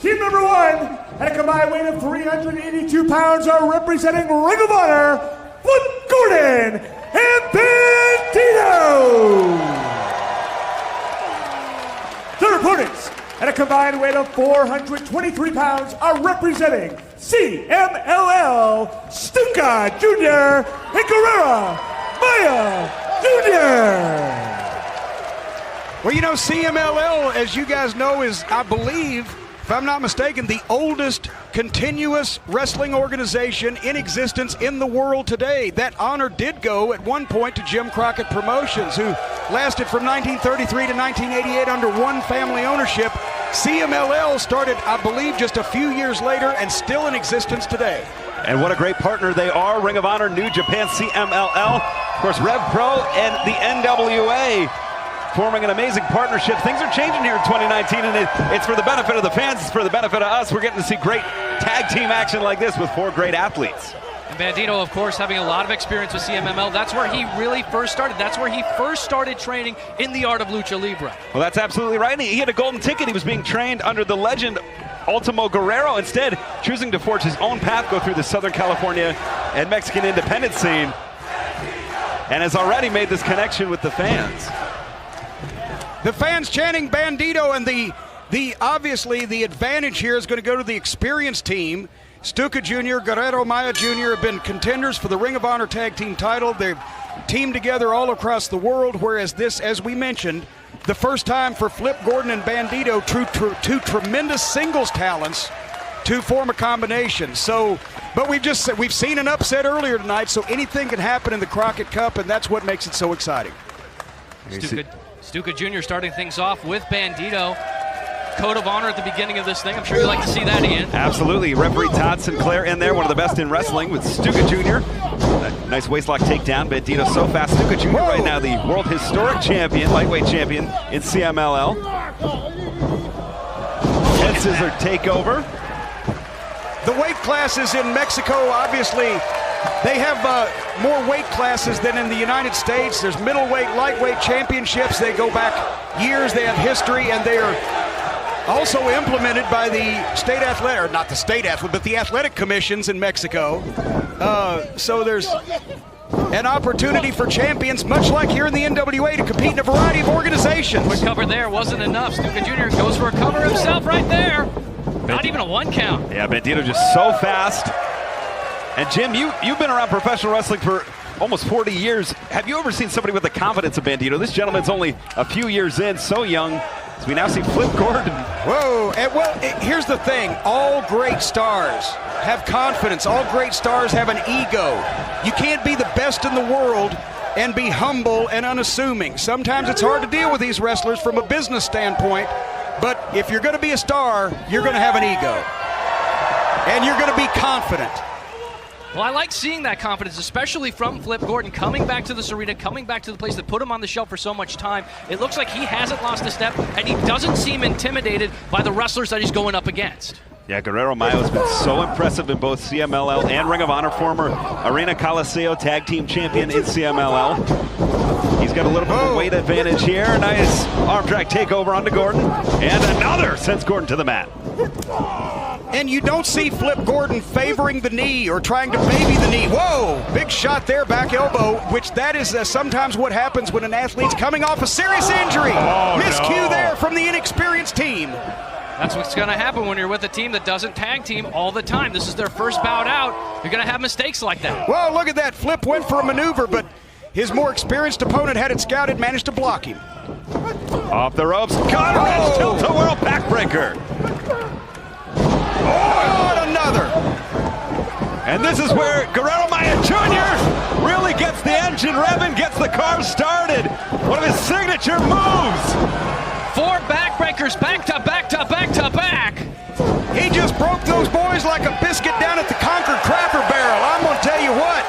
Team number 1, at a combined weight of 382 pounds, are representing Ring of Honor, Flip Gordon and Bandito. Their opponents, at a combined weight of 423 pounds, are representing CMLL, Stuka Jr. and Guerrero Maya Jr. Well, you know, CMLL, as you guys know, is, I believe, if I'm not mistaken, the oldest continuous wrestling organization in existence in the world today. That honor did go at one point to Jim Crockett Promotions, who lasted from 1933 to 1988 under one family ownership. CMLL started, I believe, just a few years later and still in existence today. And what a great partner they are. Ring of Honor, New Japan, CMLL, of course, Rev Pro and the NWA. Forming an amazing partnership. Things are changing here in 2019, and it's for the benefit of the fans, it's for the benefit of us. We're getting to see great tag team action like this with 4 great athletes. And Bandito, of course, having a lot of experience with CMML. That's where he really first started. That's where he first started training in the art of Lucha Libre. Well, that's absolutely right. And he had a golden ticket. He was being trained under the legend Ultimo Guerrero, instead choosing to forge his own path, go through the Southern California and Mexican independent scene, and has already made this connection with the fans. The fans chanting Bandito, and the obviously the advantage here is going to go to the experienced team. Stuka Jr., Guerrero Maya Jr. have been contenders for the Ring of Honor Tag Team title. They've teamed together all across the world, whereas this, as we mentioned, the first time for Flip Gordon and Bandito, two tremendous singles talents, to form a combination. So, but we've seen an upset earlier tonight, so anything can happen in the Crockett Cup, and that's what makes it so exciting. Stuka Jr. starting things off with Bandito. Code of honor at the beginning of this thing. I'm sure you'd like to see that, Ian. Absolutely. Referee Todd Sinclair in there, one of the best in wrestling, with Stuka Jr. Nice waistlock takedown. Bandito so fast. Stuka Jr. right now the world historic champion, lightweight champion in CMLL. Head scissor takeover. The weight classes in Mexico, obviously, they have more weight classes than in the United States. There's middleweight, lightweight championships. They go back years. They have history, and they are also implemented by the state athletic, or not the state athlete, but the athletic commissions in Mexico. So there's an opportunity for champions, much like here in the NWA, to compete in a variety of organizations. Quick cover there wasn't enough. Stuka Jr. goes for a cover himself right there. Not even a 1 count. Yeah, Bandito just so fast. And Jim, you've been around professional wrestling for almost 40 years. Have you ever seen somebody with the confidence of Bandito? This gentleman's only a few years in, so young. So we now see Flip Gordon. Whoa, and well, here's the thing. All great stars have confidence. All great stars have an ego. You can't be the best in the world and be humble and unassuming. Sometimes it's hard to deal with these wrestlers from a business standpoint, but if you're going to be a star, you're going to have an ego. And you're going to be confident. Well, I like seeing that confidence, especially from Flip Gordon, coming back to this arena, coming back to the place that put him on the shelf for so much time. It looks like he hasn't lost a step, and he doesn't seem intimidated by the wrestlers that he's going up against. Yeah, Guerrero Maya has been so impressive in both CMLL and Ring of Honor, former Arena Coliseo Tag Team Champion in CMLL. He's got a little bit of a weight advantage here. Nice arm drag takeover onto Gordon. And another sends Gordon to the mat. And you don't see Flip Gordon favoring the knee or trying to baby the knee. Whoa, big shot there, back elbow, which that is sometimes what happens when an athlete's coming off a serious injury. Miscue there from the inexperienced team. That's what's going to happen when you're with a team that doesn't tag team all the time. This is their first bout out. You're going to have mistakes like that. Well, look at that. Flip went for a maneuver, but his more experienced opponent had it scouted, managed to block him. Off the ropes, got tilt-a-whirl backbreaker. Oh, and another. And this is where Guerrero Maya Jr. really gets the engine revving, gets the car started. One of his signature moves. 4 backbreakers, back to back to back to back. He just broke those boys like a biscuit down at the Concord Cracker Barrel. I'm going to tell you what.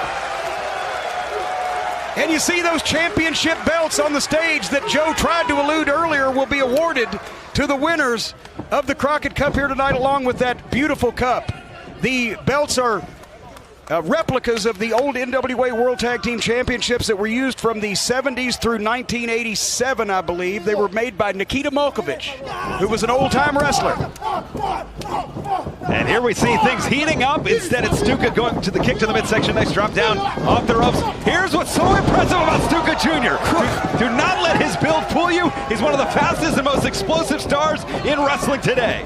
And you see those championship belts on the stage that Joe tried to allude earlier will be awarded to the winners of the Crockett Cup here tonight, along with that beautiful cup. The belts are replicas of the old NWA World Tag Team Championships that were used from the 70s through 1987, I believe. They were made by Nikita Molkovich, who was an old-time wrestler. Here we see things heating up. Instead, it's Stuka going to the kick to the midsection. Nice drop down off the ropes. Here's what's so impressive about Stuka Jr. Do not let his build fool you. He's one of the fastest and most explosive stars in wrestling today.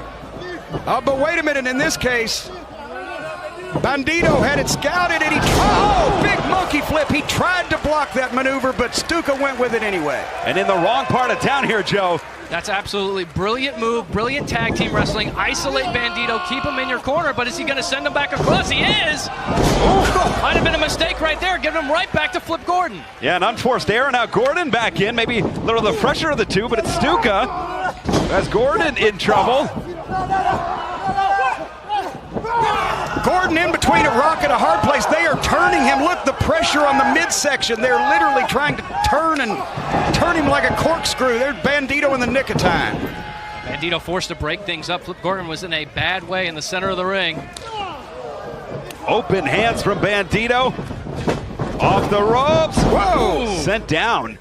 But wait a minute, in this case, Bandito had it scouted and oh, big monkey flip. He tried to block that maneuver, but Stuka went with it anyway. And in the wrong part of town here, Joe. That's absolutely brilliant move, brilliant tag team wrestling. Isolate Bandito, keep him in your corner, but is he going to send him back across? He is! Ooh, might have been a mistake right there, giving him right back to Flip Gordon. Yeah, an unforced error. Now Gordon back in, maybe a little the fresher of the two, but it's Stuka. Has Gordon in trouble. Gordon in between a rock and a hard place. They are turning him. Look, the pressure on the midsection. They're literally trying to turn him like a corkscrew. There's Bandito in the nick of time. Bandito forced to break things up. Flip Gordon was in a bad way in the center of the ring. Open hands from Bandito. Off the ropes. Whoa! Sent down.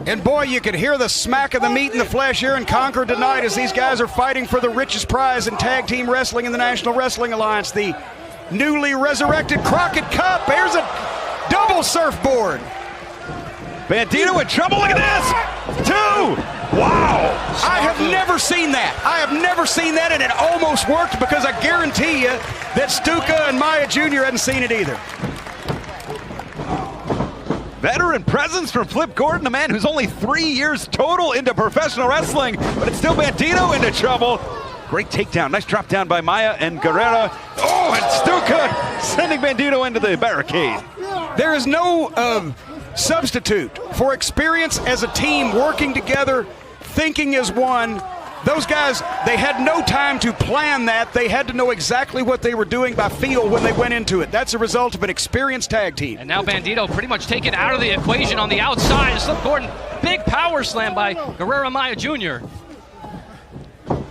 And boy, you could hear the smack of the meat in the flesh here in Concord tonight as these guys are fighting for the richest prize in tag team wrestling in the National Wrestling Alliance, the newly resurrected Crockett Cup. There's a double surfboard. Bandito in trouble. Look at this. 2. Wow. I have never seen that. I have never seen that, and it almost worked because I guarantee you that Stuka and Maya Jr. hadn't seen it either. Veteran presence from Flip Gordon, a man who's only 3 years total into professional wrestling, but it's still Bandito into trouble. Great takedown. Nice drop down by Maya and Guerrero. Oh, and Stuka sending Bandito into the barricade. There is no substitute for experience as a team working together, thinking as one. Those guys, they had no time to plan that. They had to know exactly what they were doing by feel when they went into it. That's a result of an experienced tag team. And now Bandito pretty much taken out of the equation on the outside. Flip Gordon, big power slam by Guerrero Maya Jr.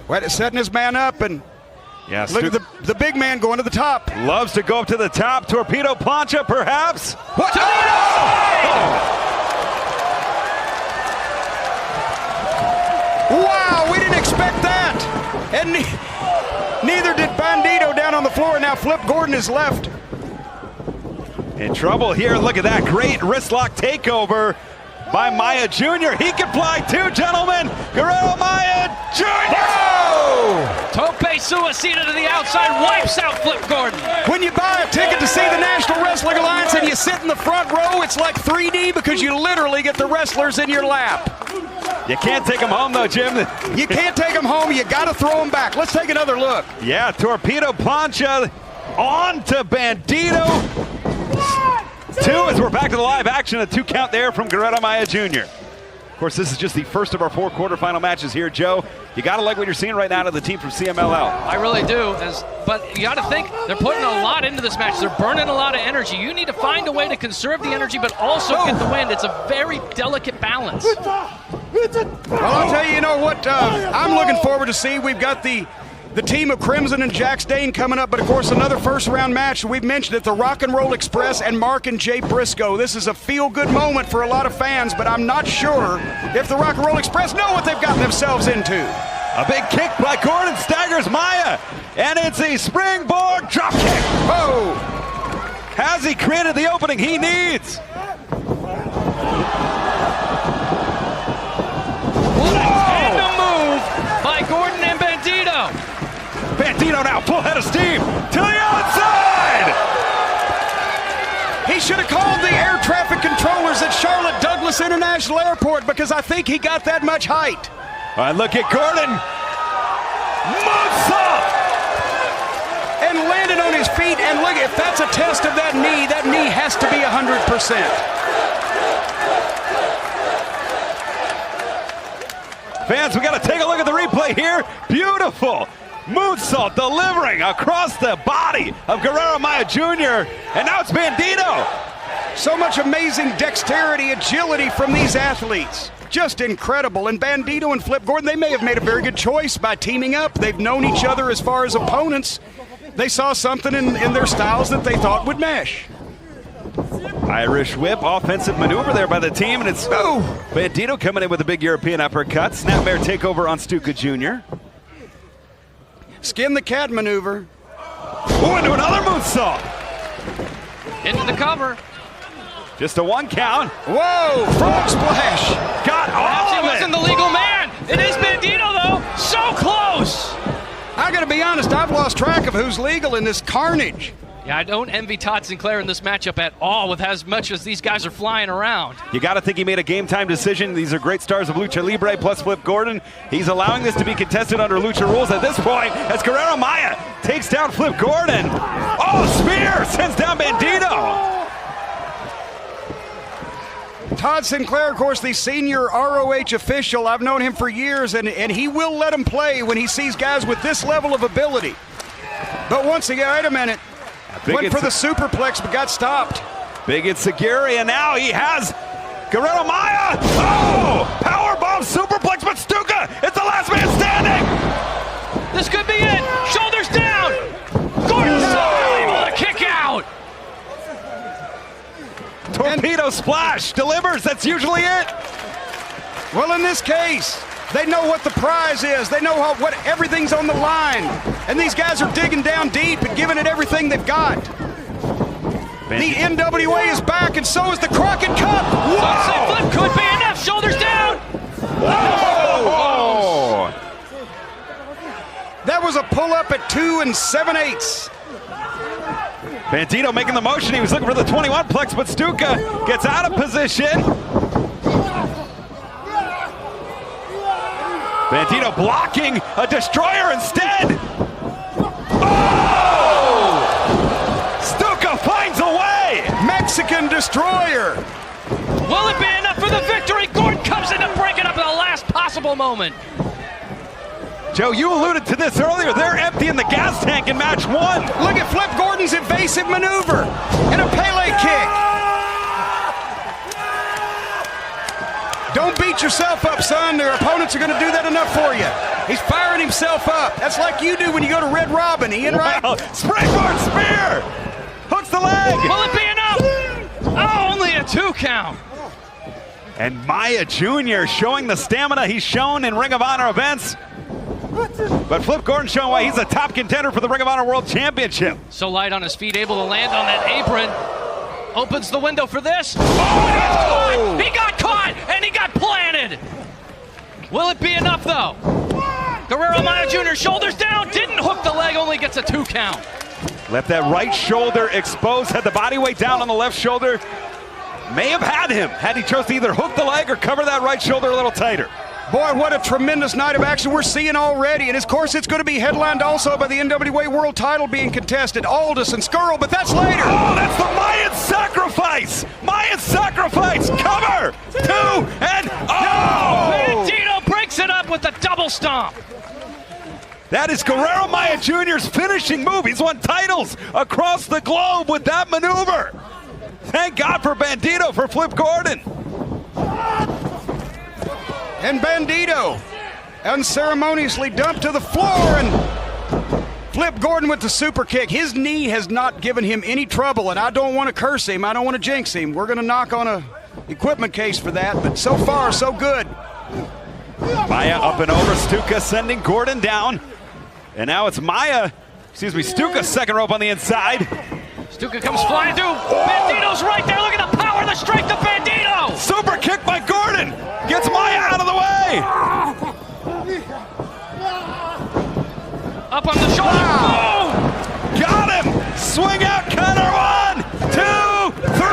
Well, setting his man up, and yeah, look at the big man going to the top. Loves to go up to the top. Torpedo plancha, perhaps. What? Oh! Wow, we didn't expect that. And neither did Bandito down on the floor. Now Flip Gordon is left. In trouble here. Look at that great wrist lock takeover by Maya Jr. He can fly too, gentlemen. Guerrero Maya Jr. Tope suicida to the outside, wipes out Flip Gordon. When you buy a ticket to see the National Wrestling Alliance and you sit in the front row, it's like 3D because you literally get the wrestlers in your lap. You can't take them home, though, Jim. You can't take them home. You got to throw them back. Let's take another look. Yeah, torpedo plancha on to Bandito. 2 as we're back to the live action. A 2 count there from Guerrero Maya Jr. Of course, this is just the first of our 4 quarterfinal matches here, Joe. You got to like what you're seeing right now to the team from CMLL. I really do, but you got to think they're putting a lot into this match. They're burning a lot of energy. You need to find a way to conserve the energy, but also get the win. It's a very delicate balance. Well, I'll tell you, you know what I'm looking forward to see. We've got the team of Crimson and Jack Stain coming up, but of course another first-round match. We've mentioned it, the Rock and Roll Express and Mark and Jay Briscoe. This is a feel-good moment for a lot of fans, but I'm not sure if the Rock and Roll Express know what they've gotten themselves into. A big kick by Gordon staggers Maya, and it's a springboard drop kick. Oh! Has he created the opening he needs? What a tandem move by Gordon and Bandito. Bandito now full head of steam to the outside. He should have called the air traffic controllers at Charlotte Douglas International Airport because I think he got that much height. All right, look at Gordon. Moonsault! And landed on his feet, and look, if that's a test of that knee has to be 100%. Fans, we got to take a look at the replay here. Beautiful moonsault delivering across the body of Guerrero Maya Jr. And now it's Bandito. So much amazing dexterity, agility from these athletes. Just incredible. And Bandito and Flip Gordon, they may have made a very good choice by teaming up. They've known each other as far as opponents. They saw something in their styles that they thought would mesh. Irish whip, offensive maneuver there by the team, and it's Bandito coming in with a big European uppercut. Snapmare takeover on Stuka Jr. Skin the cat maneuver. Ooh, into another moonsault. Into the cover. Just a 1 count. Whoa, frog splash. Got Perhaps all he of wasn't it. the legal man. It is Bandito, though. So close. I gotta be honest, I've lost track of who's legal in this carnage. Yeah, I don't envy Todd Sinclair in this matchup at all with as much as these guys are flying around. You got to think he made a game-time decision. These are great stars of Lucha Libre plus Flip Gordon. He's allowing this to be contested under Lucha rules at this point as Guerrero Maya takes down Flip Gordon. Oh, spear sends down Bandito. Todd Sinclair, of course, the senior ROH official. I've known him for years, and he will let him play when he sees guys with this level of ability. But once again, wait a minute. Went for the superplex, but got stopped. Big Itsugiri, and now he has Guerrero Maya. Oh, powerbomb superplex, but Stuka, it's the last man standing. This could be it. Shoulders down. Gordon still able to kick out. Torpedo splash delivers. That's usually it. Well, in this case, they know what the prize is. They know what everything's on the line. And these guys are digging down deep and giving it everything they've got. The NWA is back, and so is the Crockett Cup. Whoa! Flip could be enough. Shoulders down. Oh! That was a pull-up at 2 7/8. Bandito making the motion. He was looking for the 21 plex, but Stuka gets out of position. Bandito blocking a destroyer instead. Oh! Stuka finds a way. Mexican destroyer. Will it be enough for the victory? Gordon comes in to break it up at the last possible moment. Joe, you alluded to this earlier. They're emptying the gas tank in match 1. Look at Flip Gordon's evasive maneuver and a Pele kick. Don't beat yourself up, son. Their opponents are going to do that enough for you. He's firing himself up. That's like you do when you go to Red Robin, Ian, right? Wow. Springboard spear! Hooks the leg! Will it be enough? Oh, only a 2 count. And Maya Jr. showing the stamina he's shown in Ring of Honor events. But Flip Gordon showing why he's a top contender for the Ring of Honor World Championship. So light on his feet, able to land on that apron. Opens the window for this. Oh! He got caught, and he got planted. Will it be enough, though? Guerrero Maya Jr. shoulders down, didn't hook the leg, only gets a 2 count. Left that right shoulder exposed, had the body weight down on the left shoulder. May have had him had he chose to either hook the leg or cover that right shoulder a little tighter. Boy, what a tremendous night of action we're seeing already. And of course, it's going to be headlined also by the NWA World title being contested. Aldous and Skrull, but that's later. Oh, that's the Mayan sacrifice! Mayan sacrifice! Cover! 2 and oh! Bandito breaks it up with a double stomp. That is Guerrero Maya Jr.'s finishing move. He's won titles across the globe with that maneuver. Thank God for Bandito for Flip Gordon. And Bandito unceremoniously dumped to the floor, and Flip Gordon with the super kick. His knee has not given him any trouble, and I don't want to curse him. I don't want to jinx him. We're going to knock on a equipment case for that, but so far, so good. Maya up and over, Stuka sending Gordon down. And now it's Stuka's second rope on the inside. Stuka comes flying through. Bandito's right there. Look at the power, the strength of Bandito. Super kick by Gordon. Gets Maya out of the way. Up on the shoulder. Wow. Got him. Swing out counter. 1, 2, 3.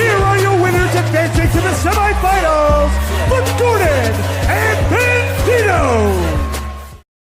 Here are your winners advancing to the semifinals.